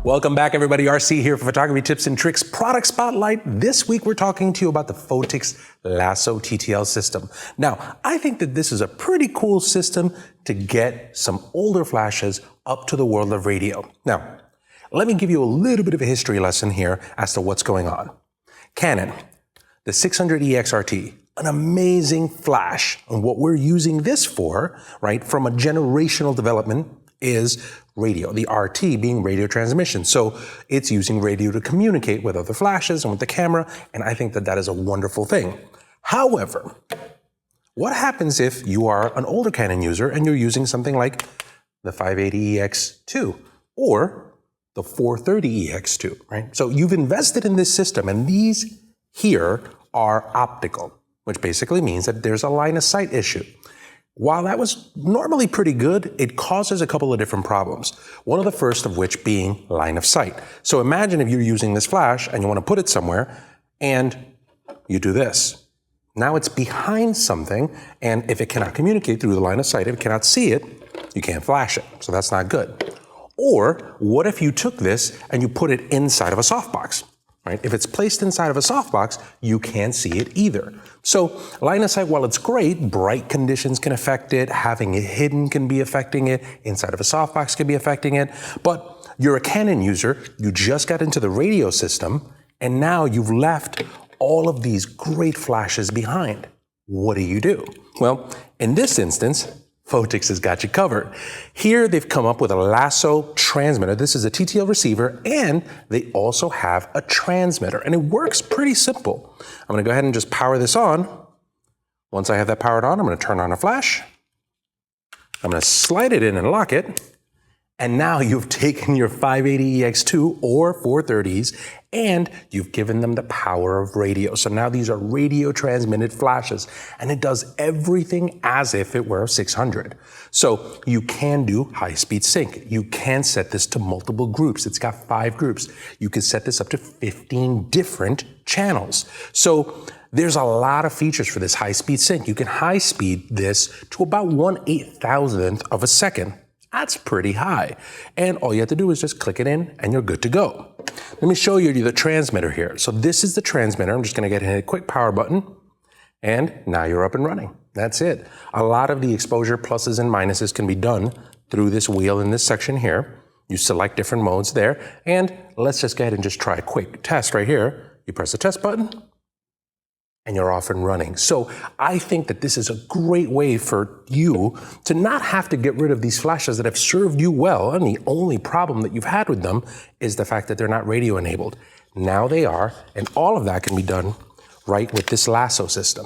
Welcome back, everybody. RC here for Photography Tips and Tricks Product Spotlight. This week, we're talking to you about the Phottix Laso TTL system. Now, I think that this is a pretty cool system to get some older flashes up to the world of radio. Now, let me give you a little bit of a history lesson here as to what's going on. Canon, the 600EX RT, an amazing flash. And what we're using this for, right, from a generational development is radio, the RT being radio transmission. So it's using radio to communicate with other flashes and with the camera, and I think that that is a wonderful thing. However, what happens if you are an older Canon user and you're using something like the 580EX2 or the 430EX2, right? So you've invested in this system, and these here are optical, which basically means that there's a line of sight issue. While that was normally pretty good, it causes a couple of different problems. One of the first of which being line of sight. So imagine if you're using this flash and you want to put it somewhere and you do this. Now it's behind something, and if it cannot communicate through the line of sight, if it cannot see it, you can't flash it. So that's not good. Or what if you took this and you put it inside of a softbox? Right? If it's placed inside of a softbox, you can't see it either. So line of sight, while it's great, bright conditions can affect it, having it hidden can be affecting it, inside of a softbox can be affecting it. But you're a Canon user, you just got into the radio system, and now you've left all of these great flashes behind. What do? Well, in this instance, Phottix has got you covered. Here they've come up with a Laso transmitter. This is a TTL receiver, and they also have a transmitter, and it works pretty simple. I'm gonna go ahead and just power this on. Once I have that powered on, I'm gonna turn on a flash. I'm gonna slide it in and lock it. And now you've taken your 580EX2 or 430s and you've given them the power of radio. So now these are radio transmitted flashes, and it does everything as if it were a 600. So you can do high-speed sync. You can set this to multiple groups. It's got 5 groups. You can set this up to 15 different channels. So there's a lot of features for this high-speed sync. You can high-speed this to about 1/8,000th of a second. That's pretty high. And all you have to do is just click it in and you're good to go. Let me show you the transmitter here. So this is the transmitter. I'm just gonna hit a quick power button, and now you're up and running. That's it. A lot of the exposure pluses and minuses can be done through this wheel in this section here. You select different modes there, and let's just go ahead and just try a quick test right here. You press the test button, and you're off and running. So I think that this is a great way for you to not have to get rid of these flashes that have served you well, and the only problem that you've had with them is the fact that they're not radio enabled. Now they are, and all of that can be done right with this Laso system.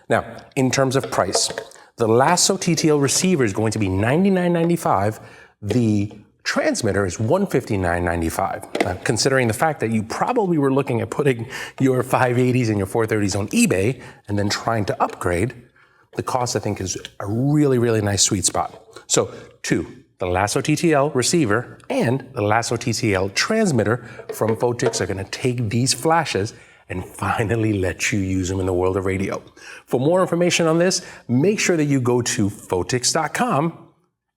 Now, in terms of price, the Laso TTL receiver is going to be $99.95. The transmitter is $159.95. Considering the fact that you probably were looking at putting your 580s and your 430s on eBay and then trying to upgrade, the cost I think is a really, really nice sweet spot. So the Laso TTL receiver and the Laso TTL transmitter from Phottix are gonna take these flashes and finally let you use them in the world of radio. For more information on this, make sure that you go to Phottix.com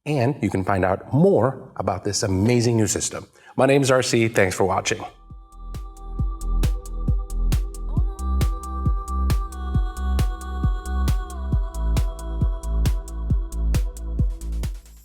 and you can find out more about this amazing new system. My name is RC. Thanks for watching.